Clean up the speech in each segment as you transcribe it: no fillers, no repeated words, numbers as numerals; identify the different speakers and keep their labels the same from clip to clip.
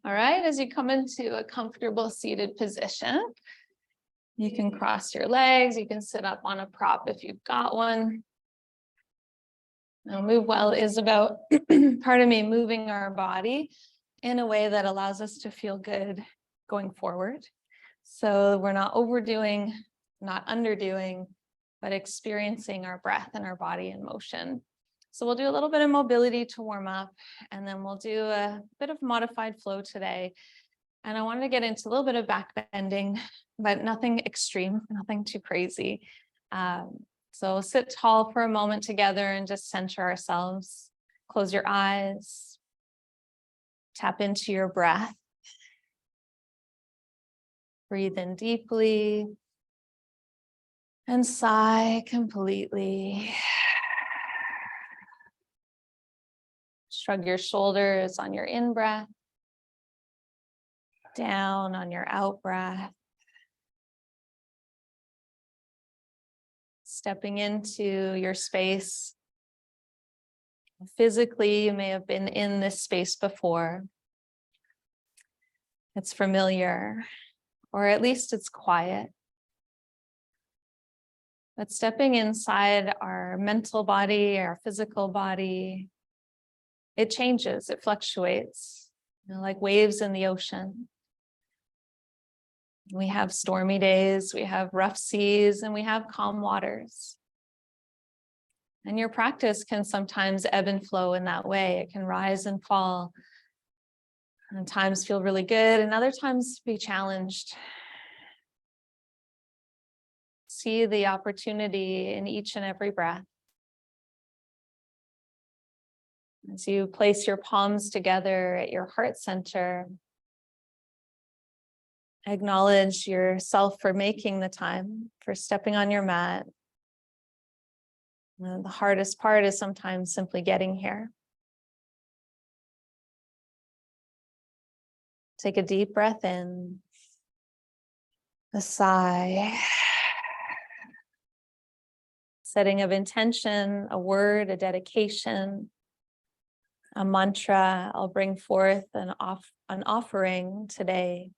Speaker 1: All right, as you come into a comfortable seated position, you can cross your legs, you can sit up on a prop if you've got one. Now, Move Well is about, pardon me, moving our body in a way that allows us to feel good going forward. So we're not overdoing, not underdoing, but experiencing our breath and our body in motion. So we'll do a little bit of mobility to warm up, and then we'll do a bit of modified flow today. And I wanted to get into a little bit of back bending, but nothing extreme, nothing too crazy. So sit tall for a moment together and just center ourselves. Close your eyes. Tap into your breath. Breathe in deeply. And sigh completely. Shrug your shoulders on your in-breath. Down on your out-breath. Stepping into your space. Physically, you may have been in this space before. It's familiar, or at least it's quiet. But stepping inside our mental body, our physical body, it changes, it fluctuates, like waves in the ocean. We have stormy days, we have rough seas, and we have calm waters. And your practice can sometimes ebb and flow in that way. It can rise and fall. And times feel really good, and other times be challenged. See the opportunity in each and every breath. As you place your palms together at your heart center, acknowledge yourself for making the time, for stepping on your mat. And the hardest part is sometimes simply getting here. Take a deep breath in, a sigh. Setting of intention, a word, a dedication, a mantra. I'll bring forth an offering today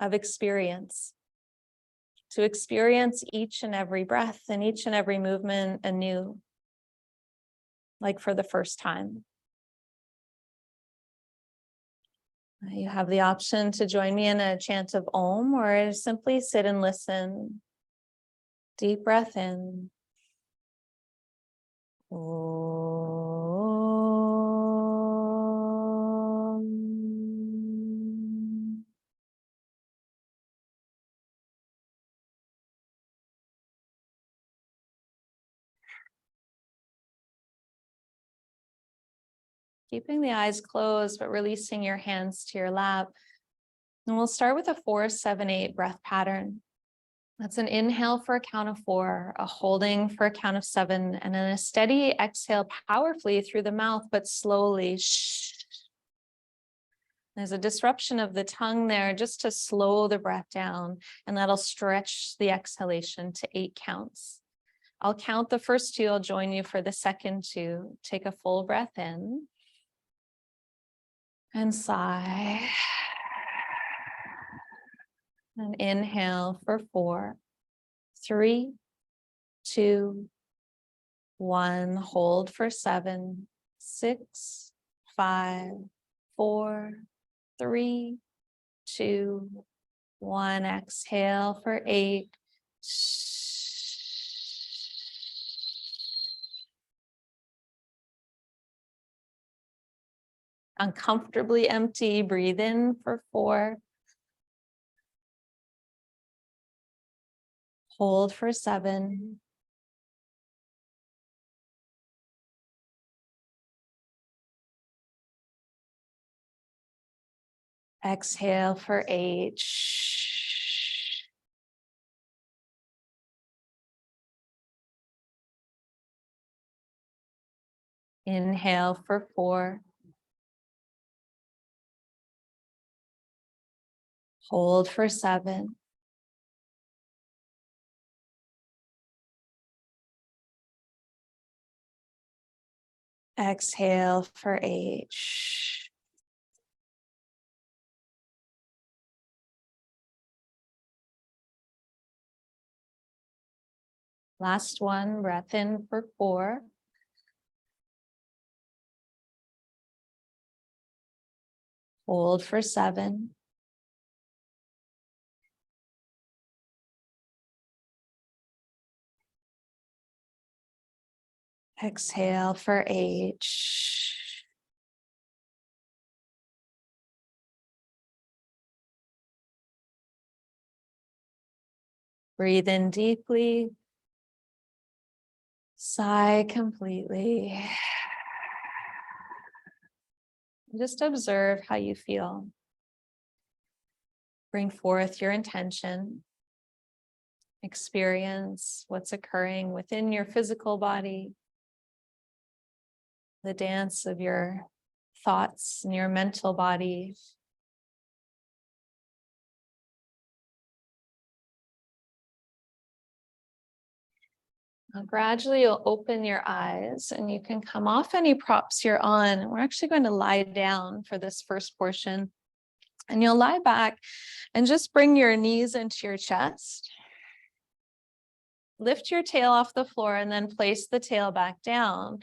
Speaker 1: of experience, to experience each and every breath and each and every movement anew, like for the first time. You have the option to join me in a chant of Om, or simply sit and listen. Deep breath in. Om. Keeping the eyes closed, but releasing your hands to your lap. And we'll start with a 4-7-8 breath pattern. That's an inhale for a count of 4, a holding for a count of 7, and then a steady exhale powerfully through the mouth, but slowly. Shh. There's a disruption of the tongue there just to slow the breath down, and that'll stretch the exhalation to 8 counts. I'll count the first 2. I'll join you for the second 2. Take a full breath in and sigh. And inhale for 4, 3, 2, 1. Hold for 7, 6, 5, 4, 3, 2, 1. Exhale for 8. Uncomfortably empty. Breathe in for 4. Hold for 7. Exhale for 8. Inhale for 4. Hold for 7. Exhale for 8. Last one, breath in for 4. Hold for 7. Exhale for 8. Breathe in deeply. Sigh completely. Just observe how you feel. Bring forth your intention. Experience what's occurring within your physical body, the dance of your thoughts and your mental body. Now, gradually you'll open your eyes and you can come off any props you're on. We're actually going to lie down for this first portion. And you'll lie back and just bring your knees into your chest. Lift your tail off the floor and then place the tail back down.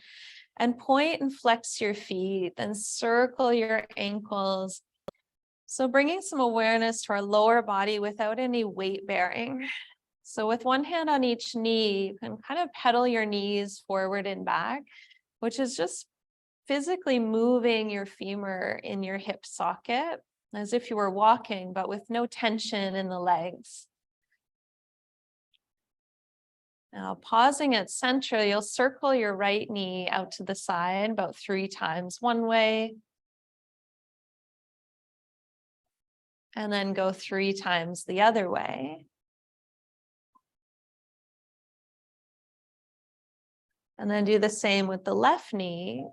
Speaker 1: And point and flex your feet and circle your ankles. So bringing some awareness to our lower body without any weight bearing. So with one hand on each knee, you can kind of pedal your knees forward and back, which is just physically moving your femur in your hip socket as if you were walking, but with no tension in the legs. Now, pausing at center, you'll circle your right knee out to the side about 3 times one way. And then go 3 times the other way. And then do the same with the left knee,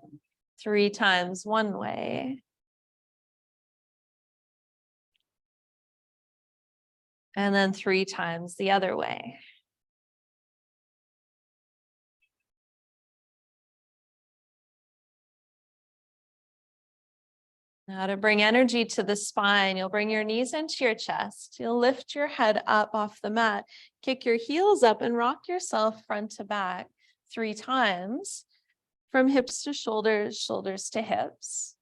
Speaker 1: 3 times one way. And then 3 times the other way. Now to bring energy to the spine, you'll bring your knees into your chest. You'll lift your head up off the mat, kick your heels up and rock yourself front to back 3 times from hips to shoulders, shoulders to hips.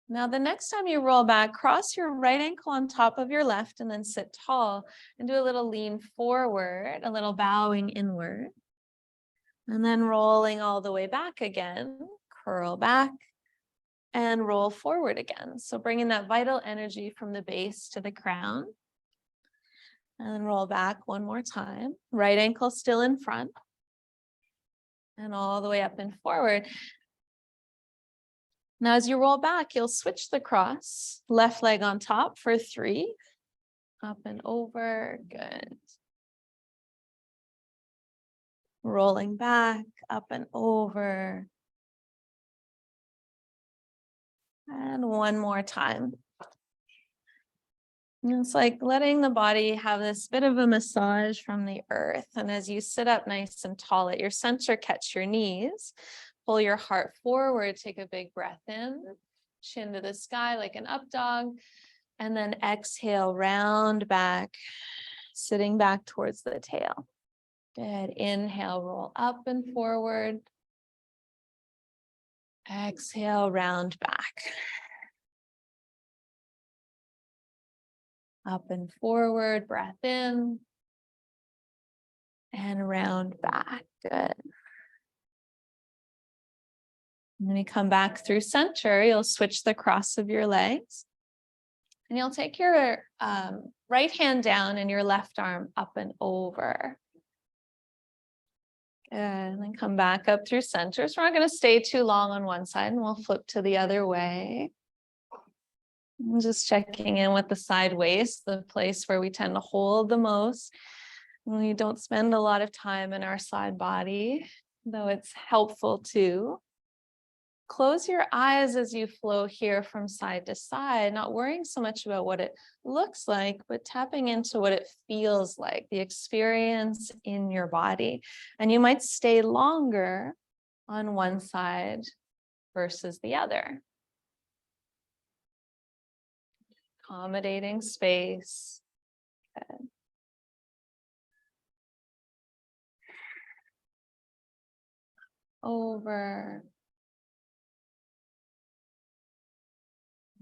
Speaker 1: Now, the next time you roll back, cross your right ankle on top of your left and then sit tall and do a little lean forward, a little bowing inward. And then rolling all the way back again, curl back and roll forward again. So bringing that vital energy from the base to the crown. And then roll back one more time. Right ankle still in front. And all the way up and forward. Now, as you roll back, you'll switch the cross. Left leg on top for 3. Up and over. Good. Rolling back, up and over. And one more time. And it's like letting the body have this bit of a massage from the earth. And as you sit up nice and tall at your center, catch your knees. Pull your heart forward, take a big breath in, chin to the sky like an up dog, and then exhale, round back, sitting back towards the tail. Good. Inhale, roll up and forward. Exhale, round back. Up and forward, breath in, and round back. Good. When you come back through center, you'll switch the cross of your legs. And you'll take your right hand down and your left arm up and over. Good. And then come back up through center. So we're not going to stay too long on one side, and we'll flip to the other way. And just checking in with the side waist, the place where we tend to hold the most. We don't spend a lot of time in our side body, though it's helpful too. Close your eyes as you flow here from side to side, not worrying so much about what it looks like, but tapping into what it feels like, the experience in your body. And you might stay longer on one side versus the other. Accommodating space. Good. over.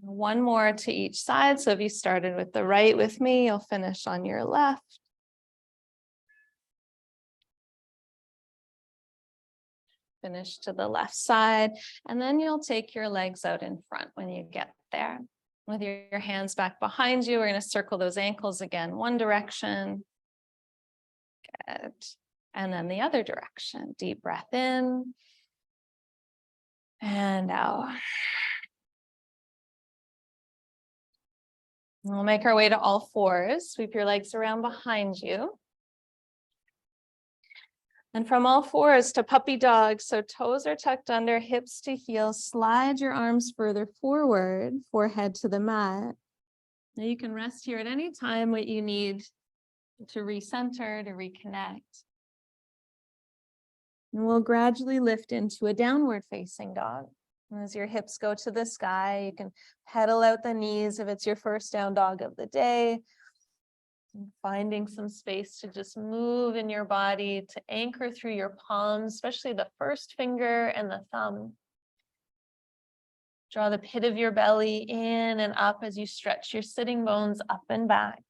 Speaker 1: One more to each side. So if you started with the right with me, you'll finish on your left. Finish to the left side, and then you'll take your legs out in front when you get there. With your hands back behind you, we're going to circle those ankles again, one direction. Good. And then the other direction. Deep breath in and out. We'll make our way to all fours. Sweep your legs around behind you. And from all fours to puppy dog. So toes are tucked under, hips to heels. Slide your arms further forward, forehead to the mat. Now you can rest here at any time what you need to recenter, to reconnect. And we'll gradually lift into a downward facing dog. And as your hips go to the sky, you can pedal out the knees if it's your first down dog of the day. And finding some space to just move in your body, to anchor through your palms, especially the first finger and the thumb. Draw the pit of your belly in and up as you stretch your sitting bones up and back.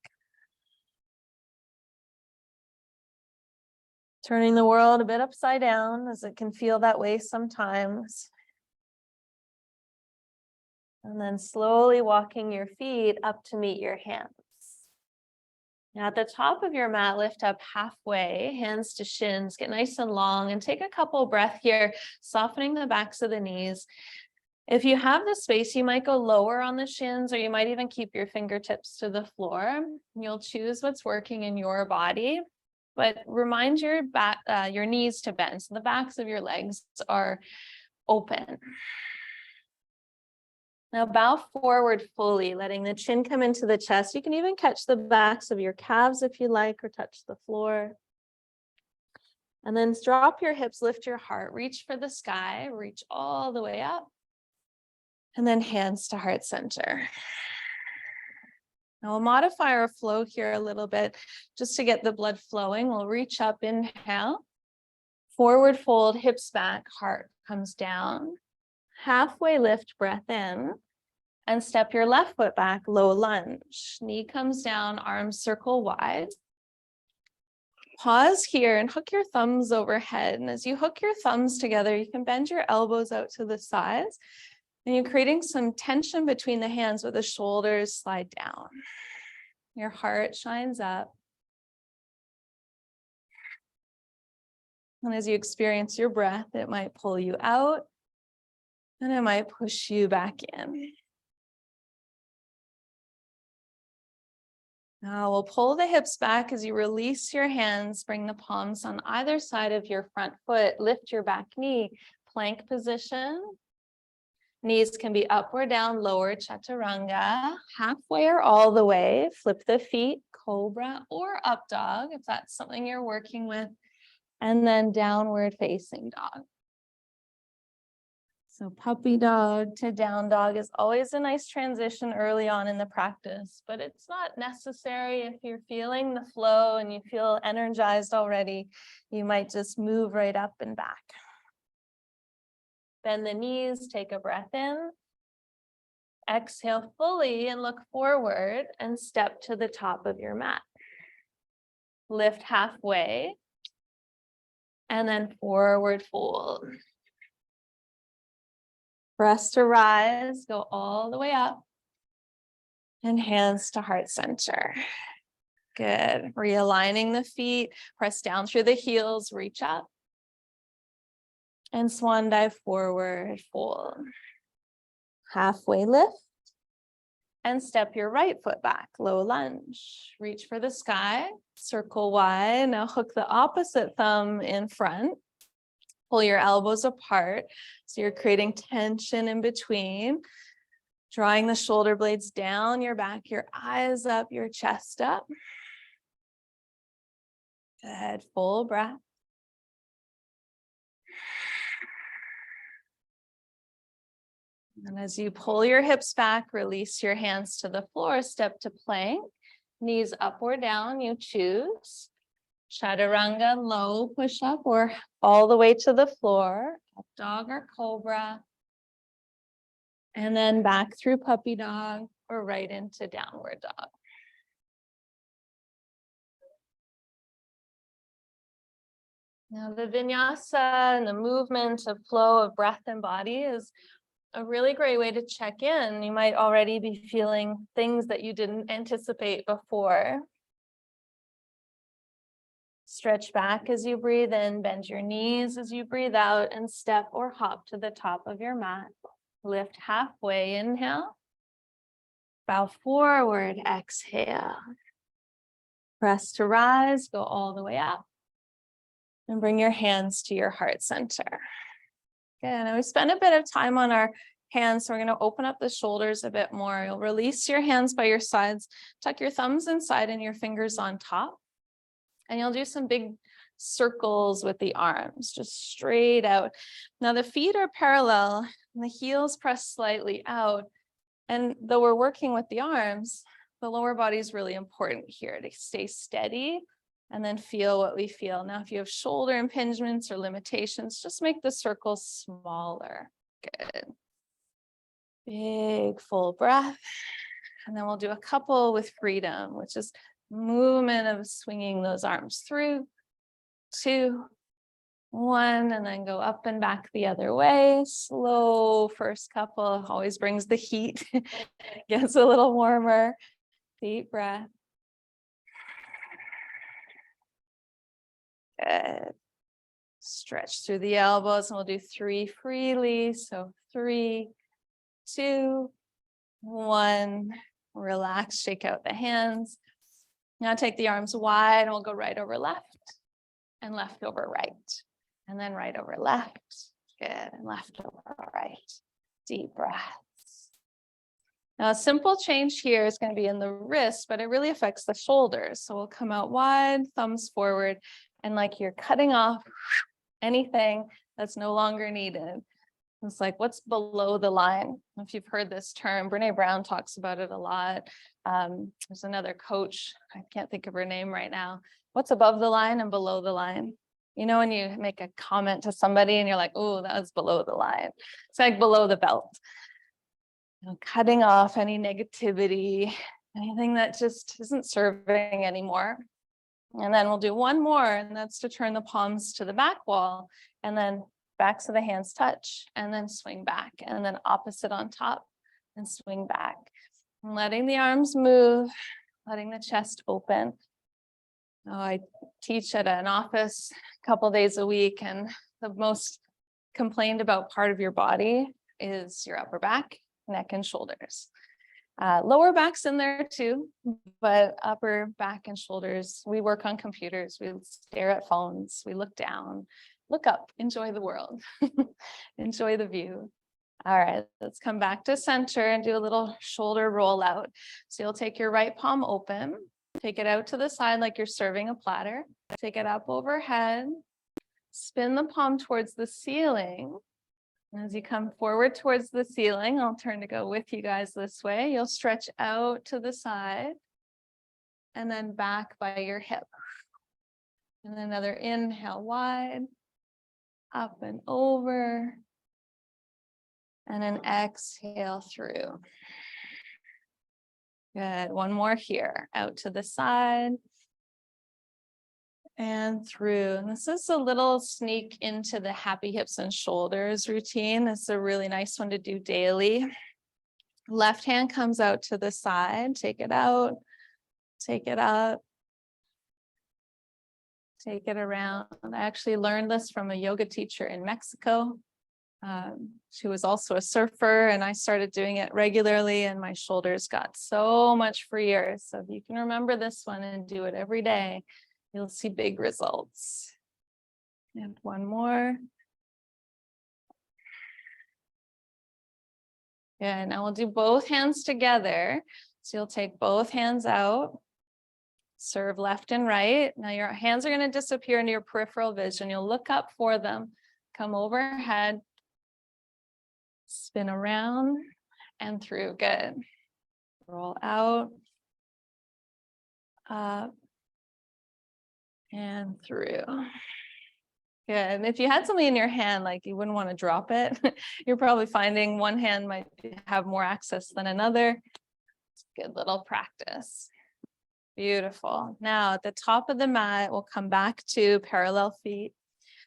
Speaker 1: Turning the world a bit upside down, as it can feel that way sometimes. And then slowly walking your feet up to meet your hands. Now at the top of your mat, lift up halfway, hands to shins, get nice and long, and take a couple breaths here, softening the backs of the knees. If you have the space, you might go lower on the shins, or you might even keep your fingertips to the floor. You'll choose what's working in your body, but remind your back, your knees to bend, so the backs of your legs are open. Now bow forward fully, letting the chin come into the chest. You can even catch the backs of your calves if you like, or touch the floor. And then drop your hips, lift your heart, reach for the sky, reach all the way up. And then hands to heart center. Now we'll modify our flow here a little bit just to get the blood flowing. We'll reach up, inhale, forward fold, hips back, heart comes down. Halfway lift, breath in, and step your left foot back, low lunge. Knee comes down, arms circle wide. Pause here and hook your thumbs overhead. And as you hook your thumbs together, you can bend your elbows out to the sides. And you're creating some tension between the hands with the shoulders slide down. Your heart shines up. And as you experience your breath, it might pull you out. And it might push you back in. Now we'll pull the hips back as you release your hands, bring the palms on either side of your front foot, lift your back knee, plank position. Knees can be up or down, lower chaturanga, halfway or all the way. Flip the feet, cobra or up dog, if that's something you're working with. And then downward facing dog. So puppy dog to down dog is always a nice transition early on in the practice, but it's not necessary. If you're feeling the flow and you feel energized already, you might just move right up and back. Bend the knees, take a breath in. Exhale fully and look forward and step to the top of your mat. Lift halfway and then forward fold. Press to rise, go all the way up, and hands to heart center. Good. Realigning the feet, press down through the heels, reach up. And swan dive forward, fold. Halfway lift. And step your right foot back, low lunge. Reach for the sky, circle wide. Now hook the opposite thumb in front. Pull your elbows apart, so you're creating tension in between. Drawing the shoulder blades down your back, your eyes up, your chest up. Good, full breath. And as you pull your hips back, release your hands to the floor, step to plank. Knees up or down, you choose. Chaturanga, low push-up, or all the way to the floor, up dog or cobra. And then back through puppy dog or right into downward dog. Now the vinyasa and the movement of flow of breath and body is a really great way to check in. You might already be feeling things that you didn't anticipate before. Stretch back as you breathe in, bend your knees as you breathe out, and step or hop to the top of your mat. Lift halfway, inhale. Bow forward, exhale. Press to rise, go all the way up. And bring your hands to your heart center. Good, and we spend a bit of time on our hands, so we're going to open up the shoulders a bit more. You'll release your hands by your sides, tuck your thumbs inside and your fingers on top. And you'll do some big circles with the arms, just straight out. Now the feet are parallel and the heels press slightly out. And though we're working with the arms, the lower body is really important here to stay steady and then feel what we feel. Now, if you have shoulder impingements or limitations, just make the circles smaller. Good. Big full breath. And then we'll do a couple with freedom, which is movement of swinging those arms through. 2, 1, and then go up and back the other way. Slow first couple, always brings the heat, gets a little warmer. Deep breath. Good. Stretch through the elbows, and we'll do 3 freely. So 3, 2, 1. Relax, shake out the hands. Now take the arms wide, and we'll go right over left and left over right. And then right over left. Good. And left over right. Deep breaths. Now, a simple change here is going to be in the wrist, but it really affects the shoulders. So we'll come out wide, thumbs forward, and like you're cutting off anything that's no longer needed. It's like, what's below the line? If you've heard this term, Brene Brown talks about it a lot. There's another coach, I can't think of her name right now. What's above the line and below the line? You know, when you make a comment to somebody and you're like, oh, that was below the line. It's like below the belt. You know, cutting off any negativity, anything that just isn't serving anymore. And then we'll do one more, and that's to turn the palms to the back wall, and then backs of the hands touch, and then swing back, and then opposite on top, and swing back. And letting the arms move, letting the chest open. I teach at an office a couple days a week, and the most complained about part of your body is your upper back, neck, and shoulders. Lower back's in there too, but upper back and shoulders, we work on computers, we stare at phones, we look down, look up, enjoy the world, enjoy the view. All right, let's come back to center and do a little shoulder roll out. So you'll take your right palm open, take it out to the side like you're serving a platter, take it up overhead, spin the palm towards the ceiling. And as you come forward towards the ceiling, I'll turn to go with you guys this way. You'll stretch out to the side and then back by your hip. And another inhale wide, up and over, and an exhale through. Good. One more here, out to the side and through. And this is a little sneak into the happy hips and shoulders routine. It's a really nice one to do daily. Left hand comes out to the side, take it out, take it up, take it around. I actually learned this from a yoga teacher in Mexico. She was also a surfer, and I started doing it regularly, and my shoulders got so much freer. So if you can remember this one and do it every day, you'll see big results. And one more. Yeah, now we'll do both hands together. So you'll take both hands out, serve left and right. Now your hands are going to disappear into your peripheral vision. You'll look up for them, come overhead, spin around and through. Good. Roll out, up, and through. Good. And if you had something in your hand, like you wouldn't want to drop it, you're probably finding one hand might have more access than another. Good little practice. Beautiful. Now at the top of the mat, we'll come back to parallel feet.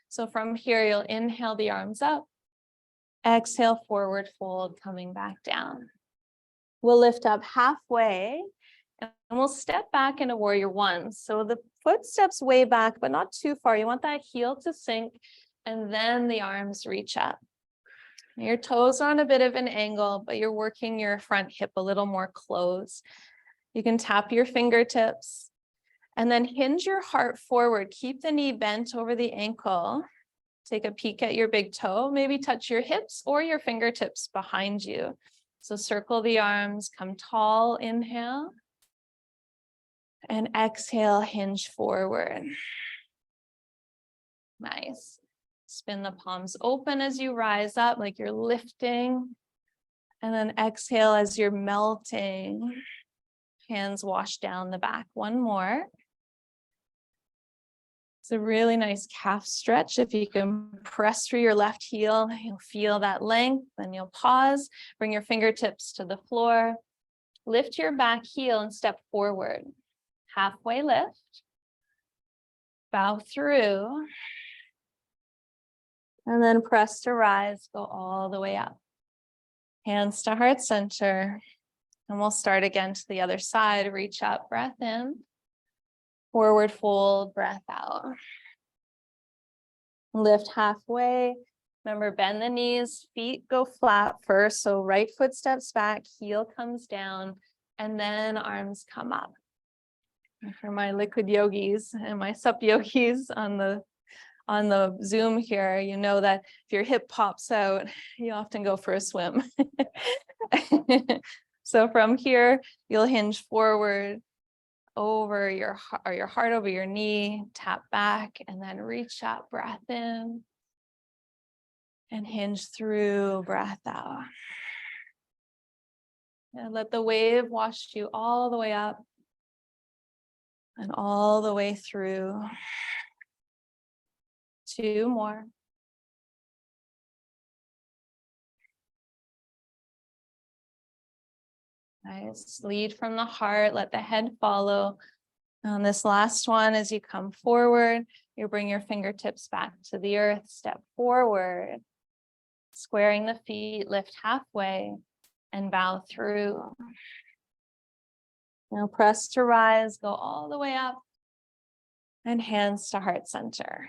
Speaker 1: So from here, you'll inhale the arms up, exhale, forward fold, coming back down. We'll lift up halfway and we'll step back into warrior one. So the footsteps way back, but not too far. You want that heel to sink and then the arms reach up. Your toes are on a bit of an angle, but you're working your front hip a little more closed. You can tap your fingertips and then hinge your heart forward. Keep the knee bent over the ankle. Take a peek at your big toe, maybe touch your hips or your fingertips behind you. So circle the arms, come tall, inhale. And exhale, hinge forward. Nice. Spin the palms open as you rise up, like you're lifting. And then exhale as you're melting. Hands wash down the back. One more. It's a really nice calf stretch. If you can press through your left heel, you'll feel that length. Then you'll pause, bring your fingertips to the floor. Lift your back heel and step forward. Halfway lift. Bow through. And then press to rise, go all the way up. Hands to heart center. And we'll start again to the other side. Reach up, breath in. Forward fold, breath out. Lift halfway. Remember, bend the knees, feet go flat first. So right foot steps back, heel comes down, and then arms come up. For my liquid yogis and my sup yogis on the Zoom here, you know that if your hip pops out, you often go for a swim. So from here, you'll hinge forward over your heart over your knee, tap back, and then reach up, breath in, and hinge through, breath out. And let the wave wash you all the way up and all the way through. Two more. Nice. Lead from the heart, let the head follow. On this last one, as you come forward, you bring your fingertips back to the earth, step forward, squaring the feet, lift halfway, and bow through. Now press to rise, go all the way up, and hands to heart center.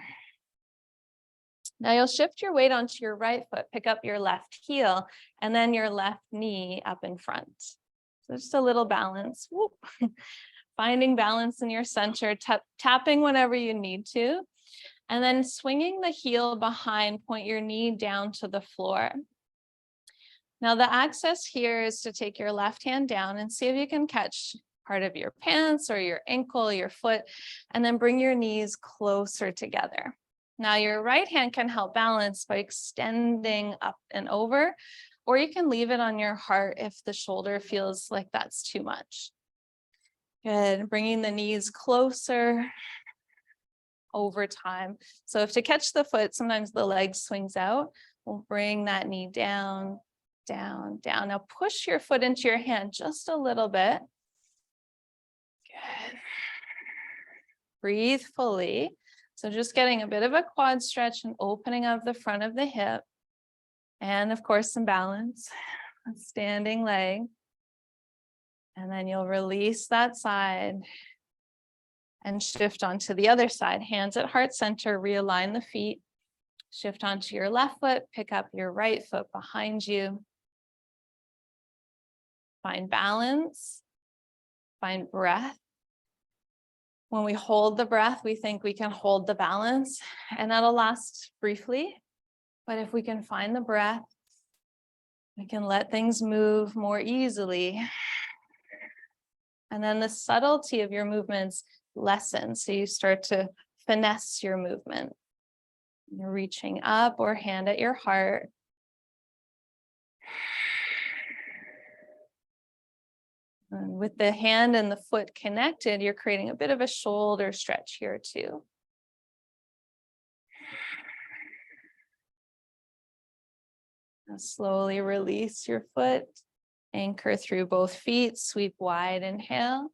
Speaker 1: Now you'll shift your weight onto your right foot, pick up your left heel, and then your left knee up in front. So just a little balance. Whoop. Finding balance in your center, tapping whenever you need to, and then swinging the heel behind, point your knee down to the floor. Now the access here is to take your left hand down and see if you can catch part of your pants or your ankle, your foot, and then bring your knees closer together. Now your right hand can help balance by extending up and over, or you can leave it on your heart if the shoulder feels like that's too much. Good, bringing the knees closer over time. So if to catch the foot, sometimes the leg swings out, we'll bring that knee down, down, down. Now push your foot into your hand just a little bit. Good. Breathe fully. So just getting a bit of a quad stretch and opening of the front of the hip. And of course, some balance, standing leg. And then you'll release that side and shift onto the other side. Hands at heart center, realign the feet. Shift onto your left foot, pick up your right foot behind you. Find balance, find breath. When we hold the breath, we think we can hold the balance, and that'll last briefly. But if we can find the breath, we can let things move more easily. And then the subtlety of your movements lessens. So you start to finesse your movement. You're reaching up or hand at your heart. And with the hand and the foot connected, you're creating a bit of a shoulder stretch here too. Now slowly release your foot, anchor through both feet, sweep wide, inhale.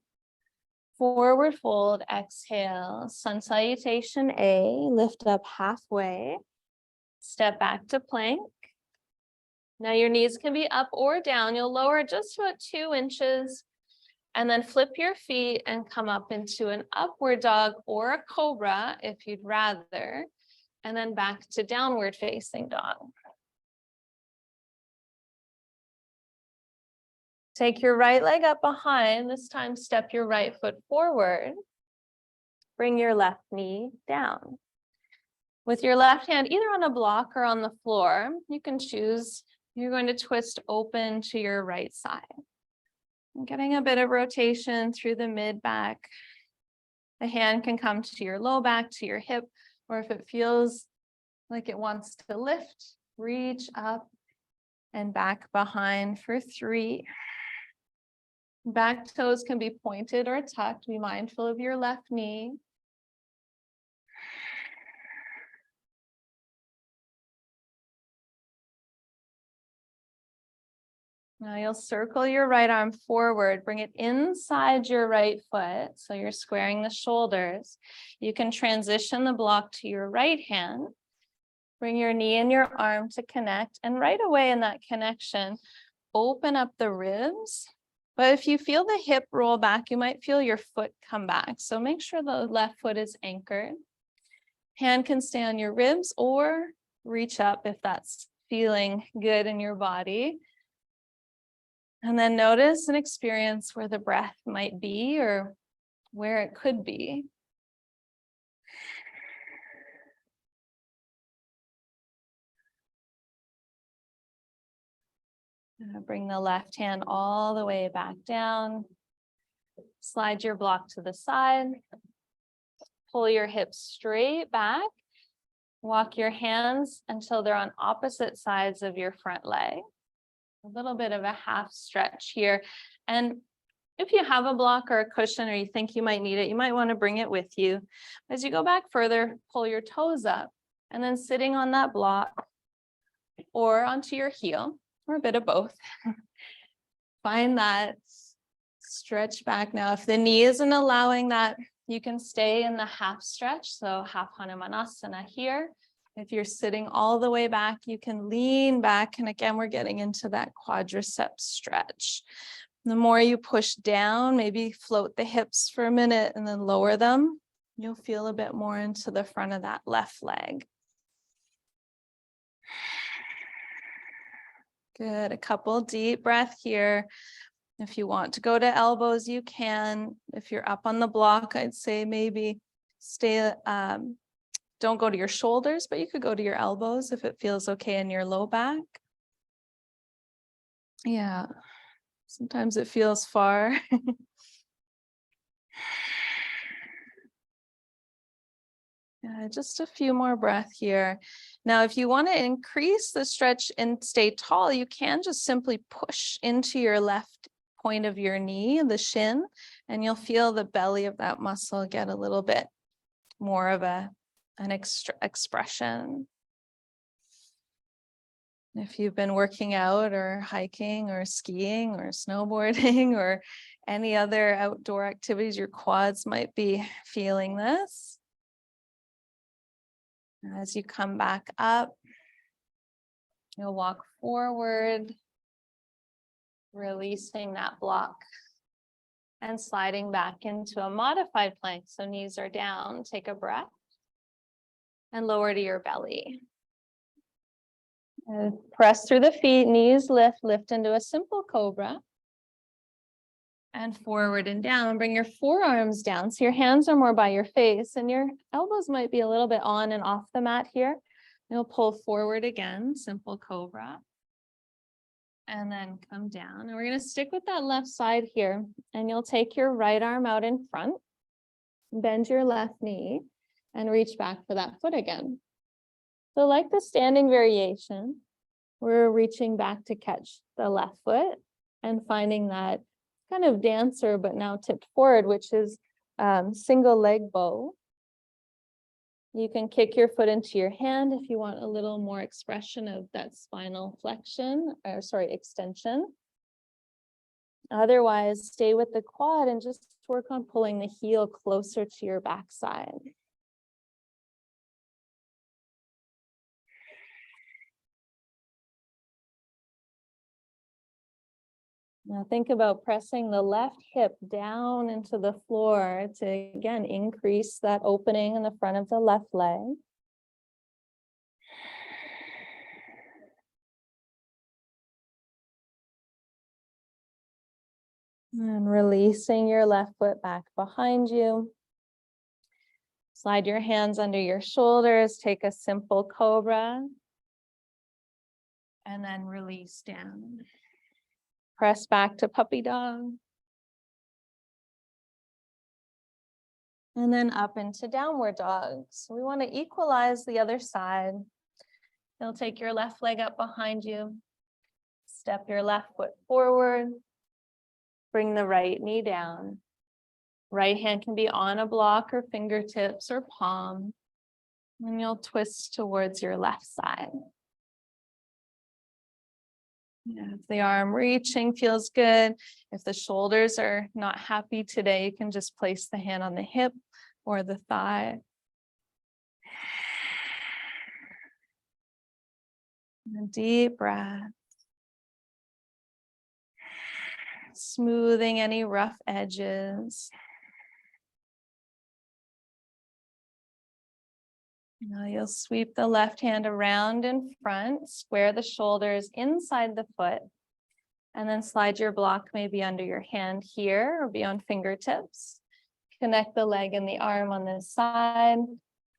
Speaker 1: Forward fold, exhale, sun salutation A, lift up halfway, step back to plank. Now your knees can be up or down. You'll lower just about 2 inches and then flip your feet and come up into an upward dog or a cobra if you'd rather, and then back to downward facing dog. Take your right leg up behind. This time, step your right foot forward. Bring your left knee down. With your left hand either on a block or on the floor, you can choose. You're going to twist open to your right side. And getting a bit of rotation through the mid back. The hand can come to your low back, to your hip, or if it feels like it wants to lift, reach up and back behind for 3. Back toes can be pointed or tucked. Be mindful of your left knee. Now you'll circle your right arm forward, bring it inside your right foot. So you're squaring the shoulders. You can transition the block to your right hand. Bring your knee and your arm to connect. And right away in that connection, open up the ribs. But if you feel the hip roll back, you might feel your foot come back. So make sure the left foot is anchored. Hand can stay on your ribs or reach up if that's feeling good in your body. And then notice and experience where the breath might be or where it could be. Bring the left hand all the way back down. Slide your block to the side. Pull your hips straight back. Walk your hands until they're on opposite sides of your front leg. A little bit of a half stretch here. And if you have a block or a cushion or you think you might need it, you might want to bring it with you. As you go back further, pull your toes up and then sitting on that block or onto your heel or a bit of both. Find that stretch back. Now, if the knee isn't allowing that, you can stay in the half stretch. So half Hanumanasana here. If you're sitting all the way back, you can lean back. And again, we're getting into that quadricep stretch. The more you push down, maybe float the hips for a minute and then lower them, you'll feel a bit more into the front of that left leg. Good. A couple deep breath here. If you want to go to elbows, you can. If you're up on the block, I'd say maybe stay, don't go to your shoulders, but you could go to your elbows if it feels okay in your low back. Yeah, sometimes it feels far. Yeah, just a few more breaths here. Now, if you want to increase the stretch and stay tall, you can just simply push into your left point of your knee, the shin, and you'll feel the belly of that muscle get a little bit more of an extra expression. If you've been working out or hiking or skiing or snowboarding or any other outdoor activities, your quads might be feeling this. As you come back up, you'll walk forward, releasing that block and sliding back into a modified plank. So knees are down, take a breath and lower to your belly. And press through the feet, knees lift into a simple cobra. And forward and down, bring your forearms down. So your hands are more by your face and your elbows might be a little bit on and off the mat here. You'll pull forward again, simple cobra. And then come down. And we're going to stick with that left side here. And you'll take your right arm out in front, bend your left knee, and reach back for that foot again. So like the standing variation, we're reaching back to catch the left foot and finding that kind of dancer, but now tipped forward, which is single leg bow. You can kick your foot into your hand if you want a little more expression of that spinal flexion, or sorry, extension. Otherwise, stay with the quad and just work on pulling the heel closer to your backside. Now think about pressing the left hip down into the floor to, again, increase that opening in the front of the left leg. And releasing your left foot back behind you. Slide your hands under your shoulders, take a simple cobra, and then release down. Press back to puppy dog. And then up into downward dog. So we want to equalize the other side. You'll take your left leg up behind you. Step your left foot forward. Bring the right knee down. Right hand can be on a block or fingertips or palm. And you'll twist towards your left side. Yeah, if the arm reaching feels good. If the shoulders are not happy today, you can just place the hand on the hip or the thigh. And a deep breath. Smoothing any rough edges. Now you'll sweep the left hand around in front, square the shoulders inside the foot, and then slide your block maybe under your hand here or be on fingertips. Connect the leg and the arm on this side,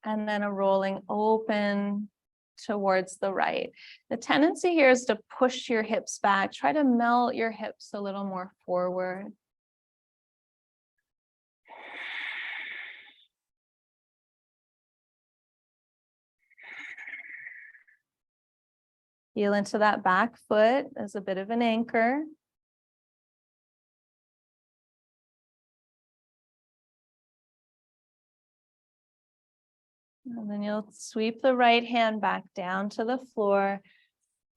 Speaker 1: and then a rolling open towards the right. The tendency here is to push your hips back. Try to melt your hips a little more forward. Feel into that back foot as a bit of an anchor. And then you'll sweep the right hand back down to the floor.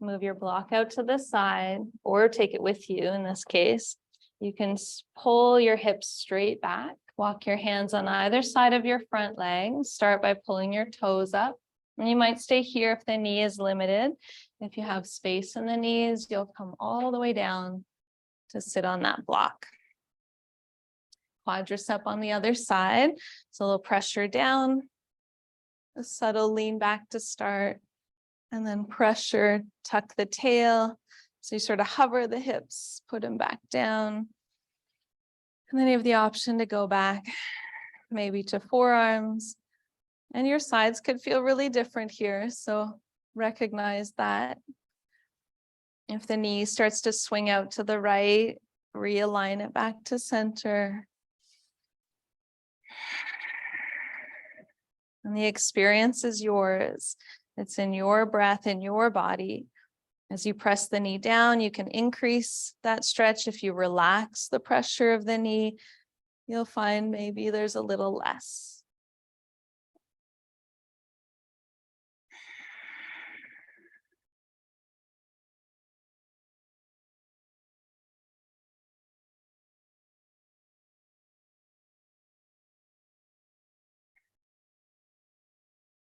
Speaker 1: Move your block out to the side or take it with you in this case. You can pull your hips straight back. Walk your hands on either side of your front leg. Start by pulling your toes up. And you might stay here if the knee is limited. If you have space in the knees, you'll come all the way down to sit on that block. Quadricep on the other side. So a little pressure down. A subtle lean back to start. And then pressure, tuck the tail. So you sort of hover the hips, put them back down. And then you have the option to go back maybe to forearms. And your sides could feel really different here. So recognize that. If the knee starts to swing out to the right, realign it back to center. And the experience is yours. It's in your breath, in your body. As you press the knee down, you can increase that stretch. If you relax the pressure of the knee, you'll find maybe there's a little less.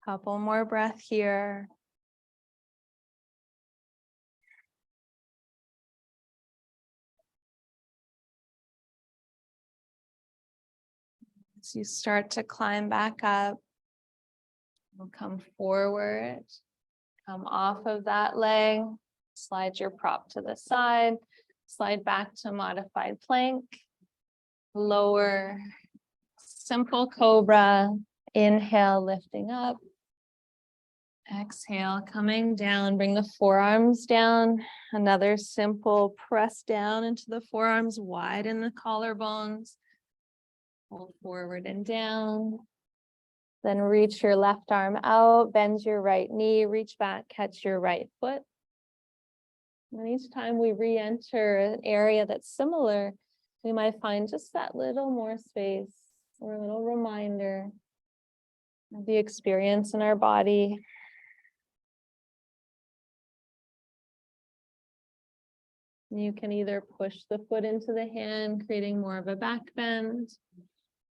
Speaker 1: Couple more breath here. As you start to climb back up, you'll come forward, come off of that leg, slide your prop to the side, slide back to modified plank, lower, simple cobra, inhale, lifting up. Exhale, coming down, bring the forearms down. Another simple press down into the forearms, widen the collarbones. Hold forward and down. Then reach your left arm out, bend your right knee, reach back, catch your right foot. And each time we re-enter an area that's similar we might find just that little more space or a little reminder of the experience in our body. You can either push the foot into the hand, creating more of a back bend,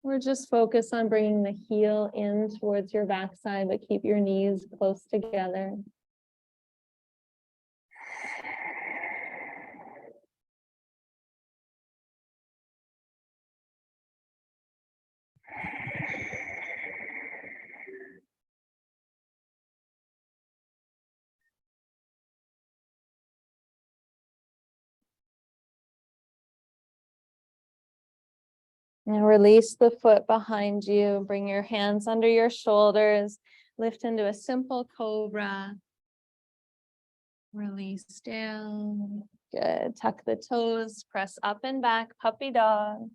Speaker 1: or just focus on bringing the heel in towards your backside, but keep your knees close together. And release the foot behind you. Bring your hands under your shoulders. Lift into a simple cobra. Release down. Good. Tuck the toes. Press up and back. Puppy dog.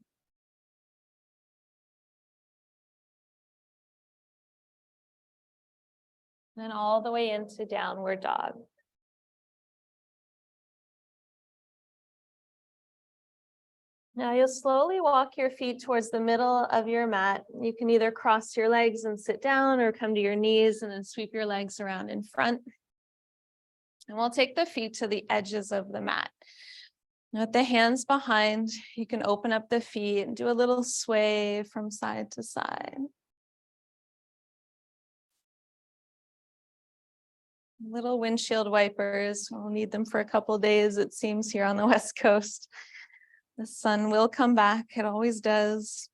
Speaker 1: And all the way into downward dog. Now you'll slowly walk your feet towards the middle of your mat. You can either cross your legs and sit down or come to your knees and then sweep your legs around in front. And we'll take the feet to the edges of the mat. Now with the hands behind, you can open up the feet and do a little sway from side to side. Little windshield wipers. We'll need them for a couple of days, it seems, here on the West Coast. The sun will come back. It always does.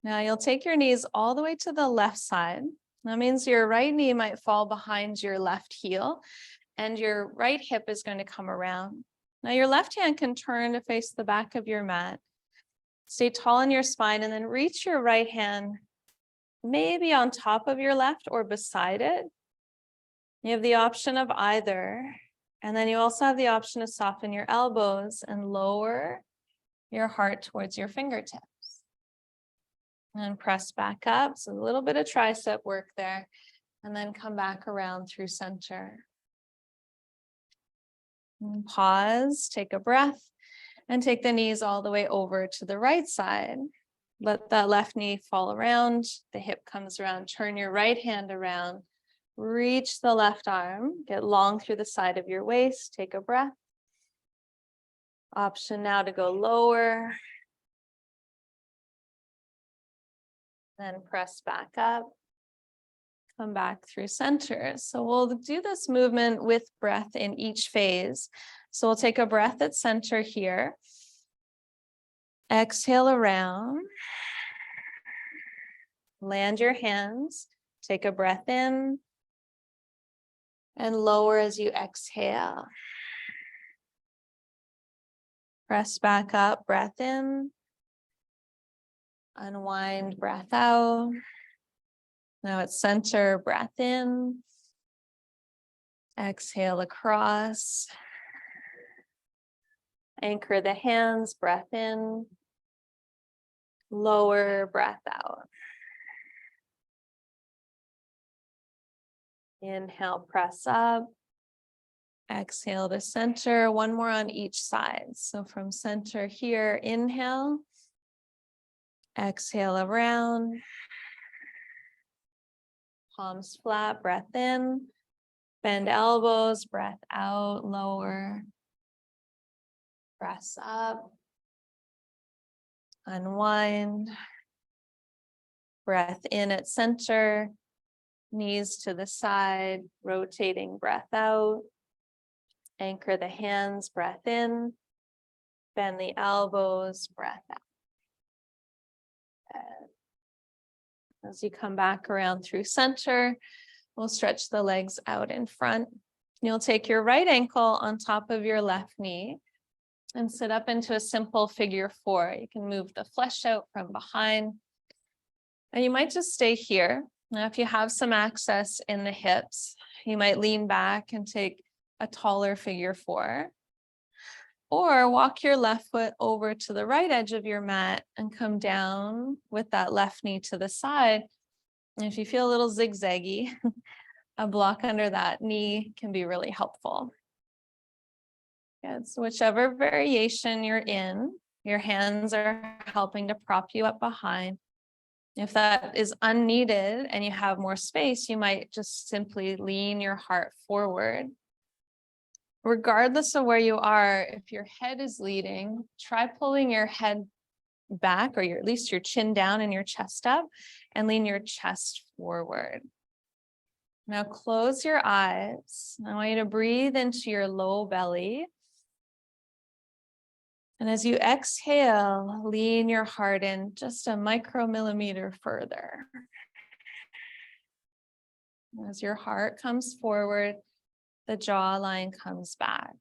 Speaker 1: Now you'll take your knees all the way to the left side. That means your right knee might fall behind your left heel and your right hip is going to come around. Now your left hand can turn to face the back of your mat. Stay tall in your spine and then reach your right hand maybe on top of your left or beside it. You have the option of either. And then you also have the option to soften your elbows and lower your heart towards your fingertips. And press back up. So a little bit of tricep work there. And then come back around through center. And pause, take a breath, and take the knees all the way over to the right side. Let that left knee fall around. The hip comes around. Turn your right hand around. Reach the left arm, get long through the side of your waist, take a breath. Option now to go lower. Then press back up. Come back through center. So we'll do this movement with breath in each phase. So we'll take a breath at center here. Exhale around. Land your hands. Take a breath in. And lower as you exhale. Press back up, breath in. Unwind, breath out. Now at center, breath in. Exhale across. Anchor the hands, breath in. Lower, breath out. Inhale, press up. Exhale to center. One more on each side. So from center here, inhale. Exhale around. Palms flat, breath in. Bend elbows, breath out, lower. Press up. Unwind. Breath in at center. Knees to the side, rotating, breath out. Anchor the hands, breath in. Bend the elbows, breath out. As you come back around through center, we'll stretch the legs out in front. You'll take your right ankle on top of your left knee and sit up into a simple figure four. You can move the flesh out from behind. And you might just stay here. Now, if you have some access in the hips, you might lean back and take a taller figure four. Or walk your left foot over to the right edge of your mat and come down with that left knee to the side. And if you feel a little zigzaggy, a block under that knee can be really helpful. Good. So whichever variation you're in, Your hands are helping to prop you up behind. If that is unneeded and you have more space, you might just simply lean your heart forward. Regardless of where you are, if your head is leading, try pulling your head back, or at least your chin down and your chest up, and lean your chest forward. Now close your eyes. I want you to breathe into your low belly. And as you exhale, lean your heart in just a micromillimeter further. As your heart comes forward, the jawline comes back.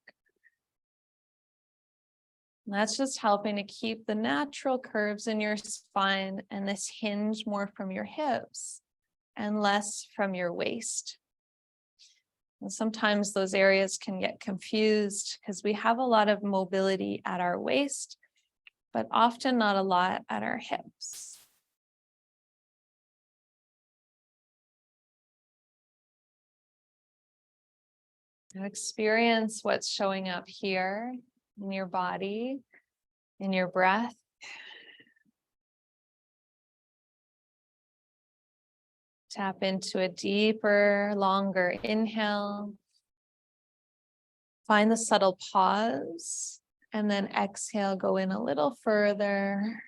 Speaker 1: And that's just helping to keep the natural curves in your spine and this hinge more from your hips and less from your waist. And sometimes those areas can get confused because we have a lot of mobility at our waist, but often not a lot at our hips. Now experience what's showing up here in your body, in your breath. Tap into a deeper, longer inhale. Find the subtle pause, and then exhale, go in a little further.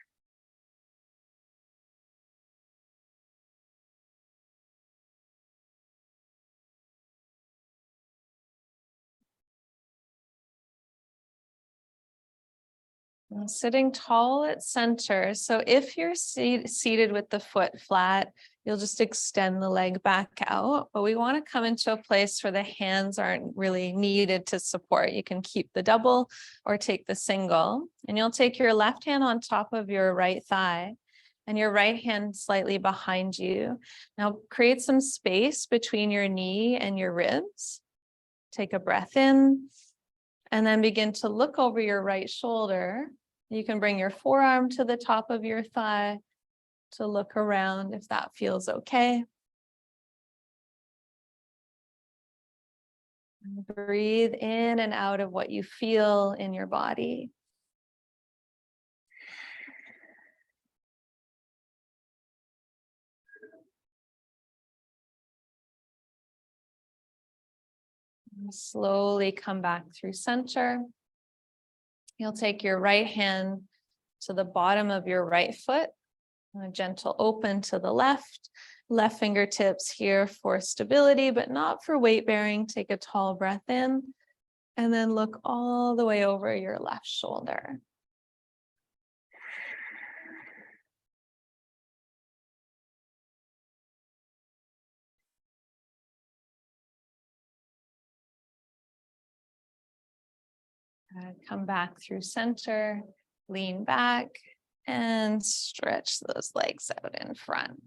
Speaker 1: And sitting tall at center. So if you're seated with the foot flat, you'll just extend the leg back out. But we want to come into a place where the hands aren't really needed to support. You can keep the double or take the single. And you'll take your left hand on top of your right thigh and your right hand slightly behind you. Now create some space between your knee and your ribs. Take a breath in. And then begin to look over your right shoulder. You can bring your forearm to the top of your thigh to look around if that feels okay. And breathe in and out of what you feel in your body. And slowly come back through center. You'll take your right hand to the bottom of your right foot, a gentle open to the left fingertips here for stability, but not for weight bearing. Take a tall breath in and then look all the way over your left shoulder. Come back through center, lean back, and stretch those legs out in front.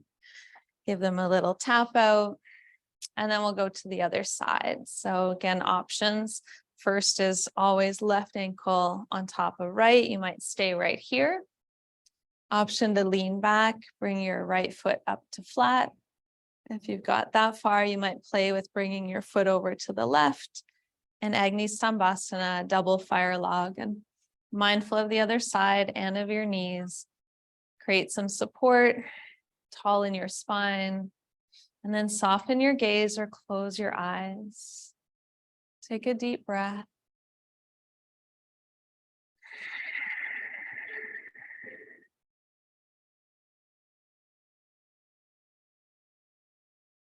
Speaker 1: Give them a little tap out, and then we'll go to the other side. So again, options. First is always left ankle on top of right. You might stay right here. Option to lean back, bring your right foot up to flat. If you've got that far, you might play with bringing your foot over to the left. And Agni Stambhasana, double fire log, and mindful of the other side and of your knees. Create some support, tall in your spine, and then soften your gaze or close your eyes. Take a deep breath.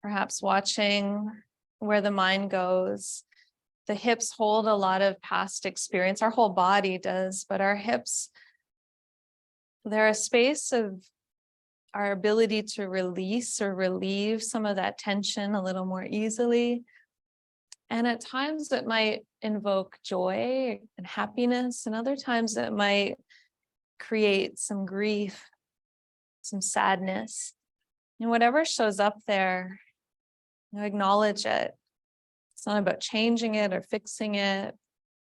Speaker 1: Perhaps watching where the mind goes. The hips hold a lot of past experience. Our whole body does, but our hips, they're a space of our ability to release or relieve some of that tension a little more easily. And at times it might invoke joy and happiness, and other times it might create some grief, some sadness. And whatever shows up there, acknowledge it. It's not about changing it or fixing it,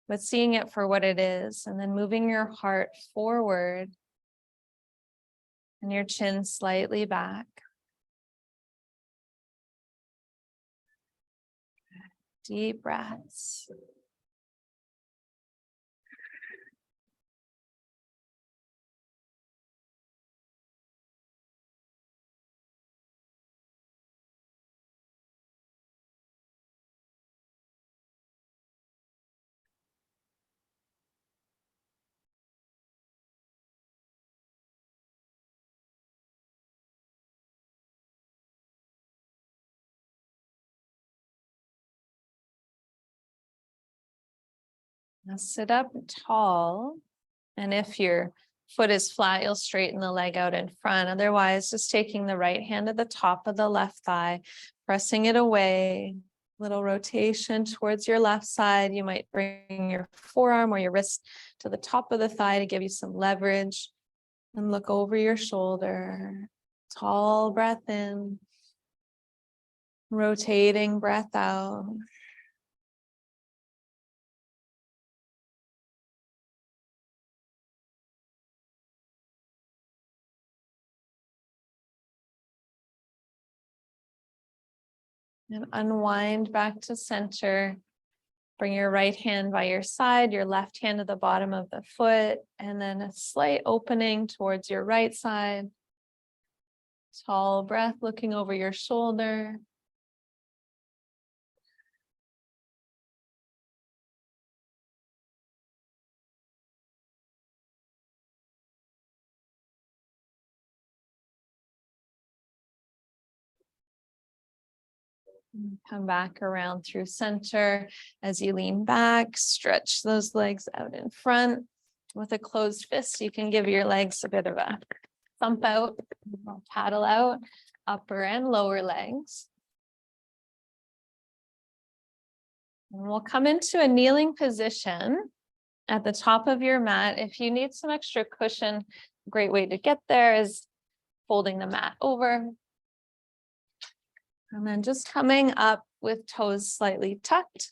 Speaker 1: but seeing it for what it is, and then moving your heart forward and your chin slightly back. Deep breaths. Now sit up tall. And if your foot is flat, you'll straighten the leg out in front. Otherwise, just taking the right hand to the top of the left thigh, pressing it away. Little rotation towards your left side. You might bring your forearm or your wrist to the top of the thigh to give you some leverage. And look over your shoulder. Tall breath in. Rotating breath out. And unwind back to center. Bring your right hand by your side, your left hand to the bottom of the foot, and then a slight opening towards your right side. Tall breath looking over your shoulder. Come back around through center. As you lean back, stretch those legs out in front. With a closed fist, you can give your legs a bit of a thump out, paddle out, upper and lower legs. And we'll come into a kneeling position at the top of your mat. If you need some extra cushion, a great way to get there is folding the mat over. And then just coming up with toes slightly tucked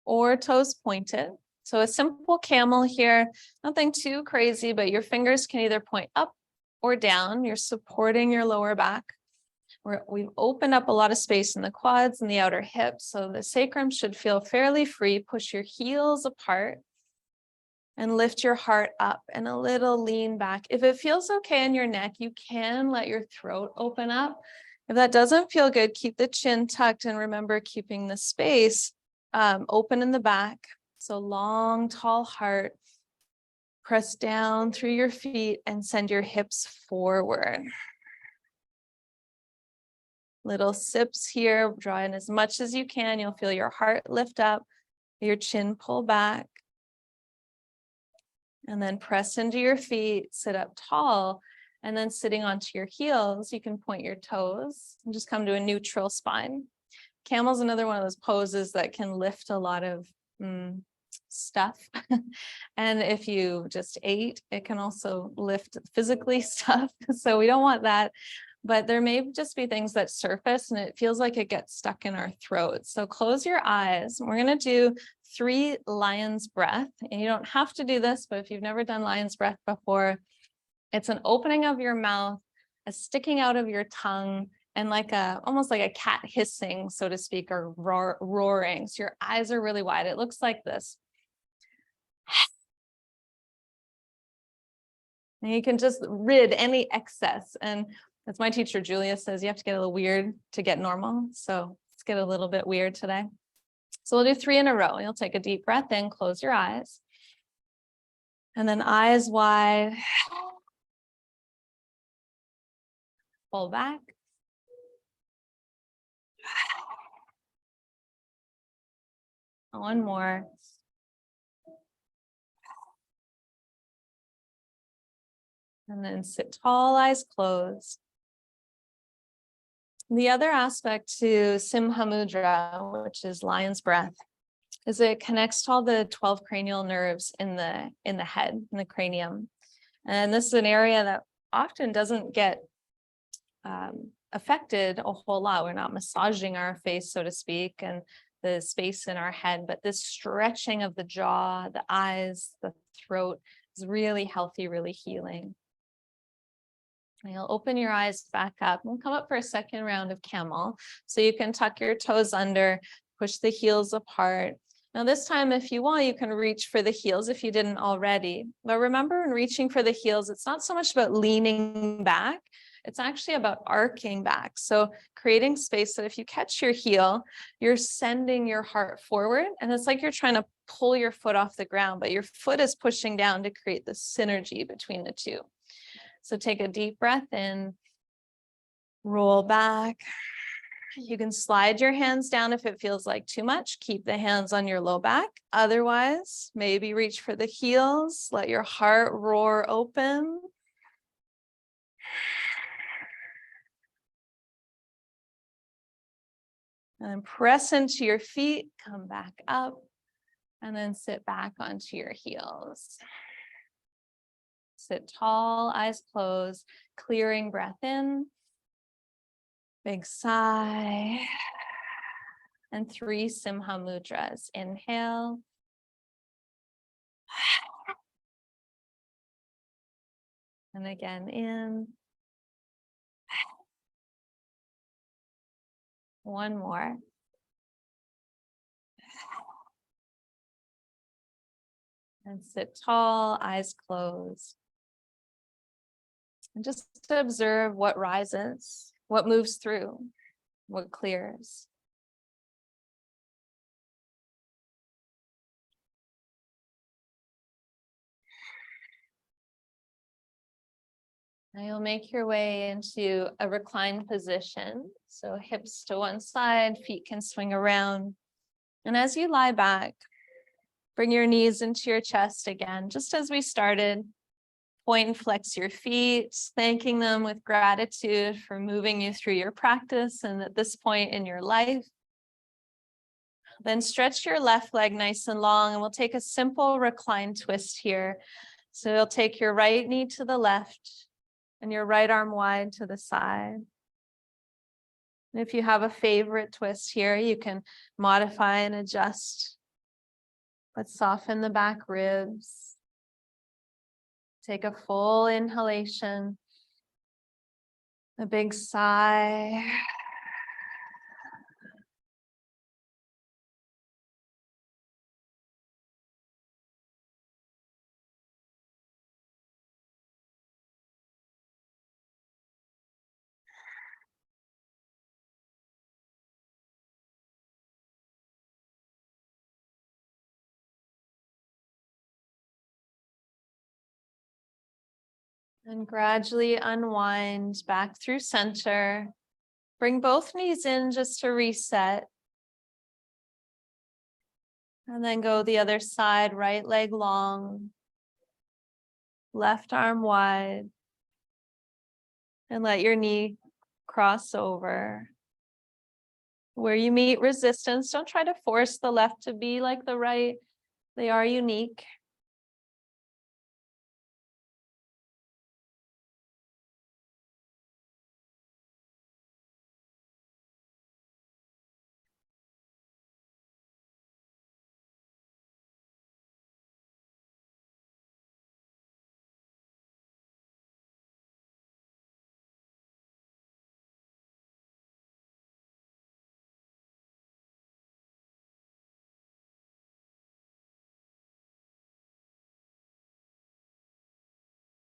Speaker 1: or toes pointed. So a simple camel here, nothing too crazy, but your fingers can either point up or down. You're supporting your lower back. We've opened up a lot of space in the quads and the outer hips, so the sacrum should feel fairly free. Push your heels apart and lift your heart up and a little lean back. If it feels okay in your neck, you can let your throat open up. If that doesn't feel good, keep the chin tucked and remember keeping the space open in the back. So long, tall heart. Press down through your feet and send your hips forward. Little sips here, draw in as much as you can. You'll feel your heart lift up, your chin pull back. And then press into your feet, sit up tall, and then sitting onto your heels, you can point your toes and just come to a neutral spine. Camel's another one of those poses that can lift a lot of stuff. And if you just ate, it can also lift physically stuff. So we don't want that. But there may just be things that surface and it feels like it gets stuck in our throat. So close your eyes. We're going to do 3 lion's breath. And you don't have to do this, but if you've never done lion's breath before, it's an opening of your mouth, a sticking out of your tongue, and like almost like a cat hissing, so to speak, or roaring. So your eyes are really wide. It looks like this. And you can just rid any excess. And as my teacher, Julia, says, you have to get a little weird to get normal. So let's get a little bit weird today. So we'll do 3 in a row. You'll take a deep breath in, close your eyes. And then eyes wide. Pull back. One more. And then sit tall, eyes closed. The other aspect to Simha Mudra, which is lion's breath, is it connects to all the 12 cranial nerves in the head, in the cranium. And this is an area that often doesn't get affected a whole lot. We're not massaging our face, so to speak, and the space in our head, but this stretching of the jaw, the eyes, the throat is really healthy, really healing. And you'll open your eyes back up. We'll come up for a second round of camel. So you can tuck your toes under, push the heels apart. Now this time, if you want, you can reach for the heels if you didn't already. But remember, when reaching for the heels, it's not so much about leaning back. It's actually about arcing back. So creating space that if you catch your heel, you're sending your heart forward. And it's like you're trying to pull your foot off the ground, but your foot is pushing down to create the synergy between the two. So take a deep breath in, roll back, You can slide your hands down if it feels like too much. Keep the hands on your low back. Otherwise, maybe reach for the heels. Let your heart roar open. And then press into your feet, come back up, and then sit back onto your heels. Sit tall, eyes closed, clearing breath in. Big sigh. And 3 Simha mudras. Inhale. And again, in. One more. And sit tall, eyes closed. And just to observe what rises, what moves through, what clears. Now you'll make your way into a reclined position. So hips to one side, feet can swing around. And as you lie back, bring your knees into your chest again, just as we started. Point and flex your feet, thanking them with gratitude for moving you through your practice and at this point in your life. Then stretch your left leg nice and long, and we'll take a simple reclined twist here. So you'll take your right knee to the left and your right arm wide to the side. And if you have a favorite twist here, you can modify and adjust, but soften the back ribs. Take a full inhalation, a big sigh. And gradually unwind back through center. Bring both knees in just to reset. And then go the other side, right leg long, left arm wide. And let your knee cross over. Where you meet resistance, don't try to force the left to be like the right. They are unique.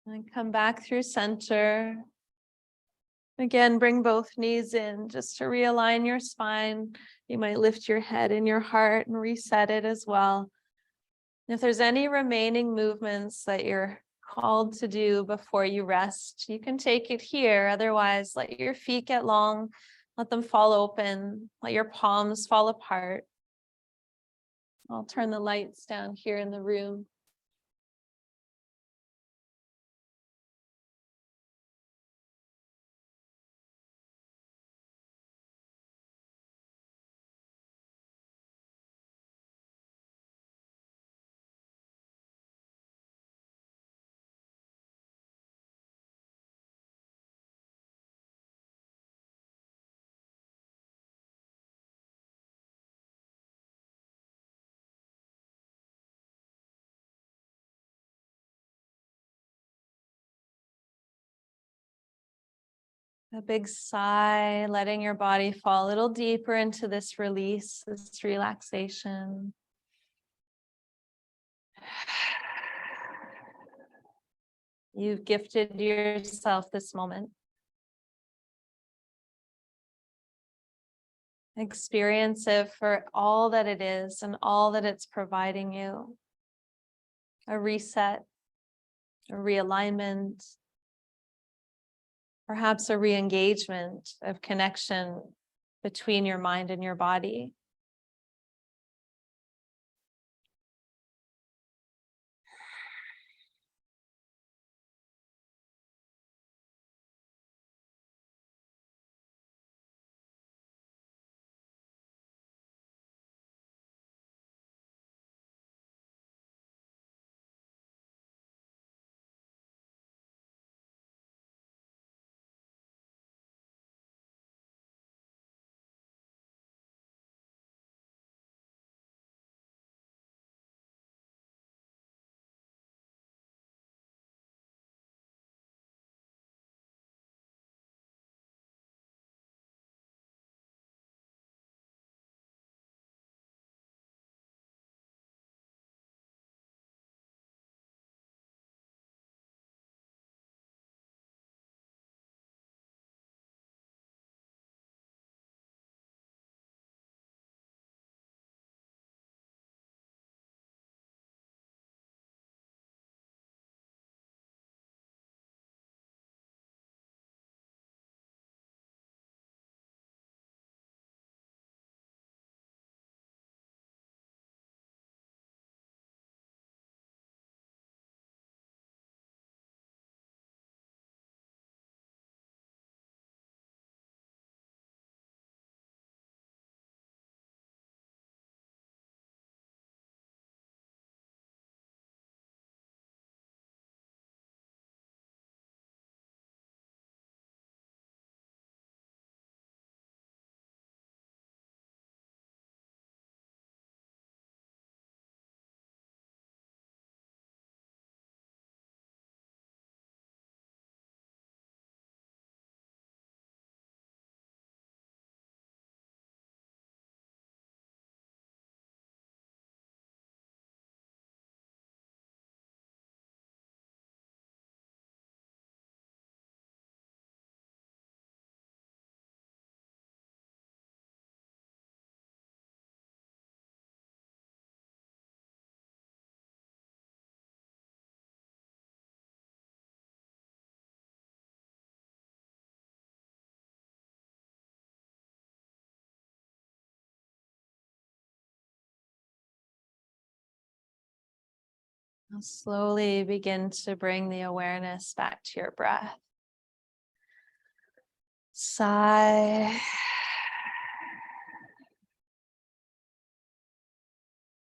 Speaker 1: And come back through center. Again, bring both knees in just to realign your spine. You might lift your head and your heart and reset it as well. If there's any remaining movements that you're called to do before you rest, you can take it here. Otherwise, let your feet get long, let them fall open, let your palms fall apart. I'll turn the lights down here in the room. A big sigh, letting your body fall a little deeper into this release, this relaxation. You've gifted yourself this moment. Experience it for all that it is and all that it's providing you. A reset, a realignment, perhaps a re-engagement of connection
Speaker 2: between your mind and your body. Now slowly begin to bring the awareness back to your breath. Sigh.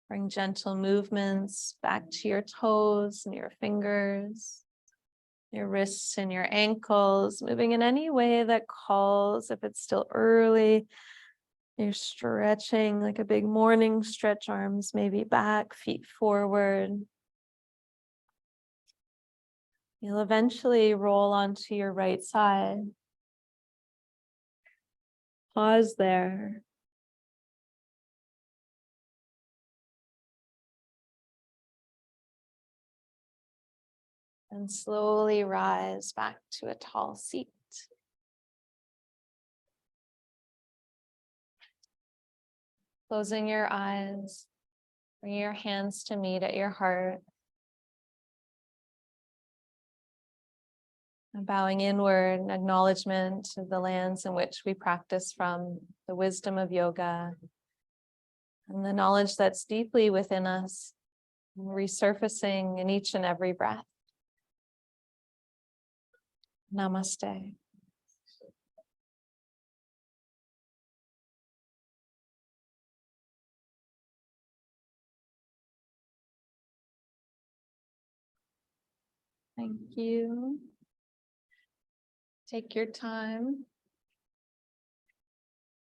Speaker 2: Bring gentle movements back to your toes and your fingers, your wrists and your ankles, moving in any way that calls. If it's still early, you're stretching like a big morning stretch, arms maybe back, feet forward. You'll eventually roll onto your right side. Pause there. And slowly rise back to a tall seat. Closing your eyes, bring your hands to meet at your heart. And bowing inward in acknowledgement of the lands in which we practice from, the wisdom of yoga, and the knowledge that's deeply within us, resurfacing in each and every breath. Namaste. Thank you. Take your time.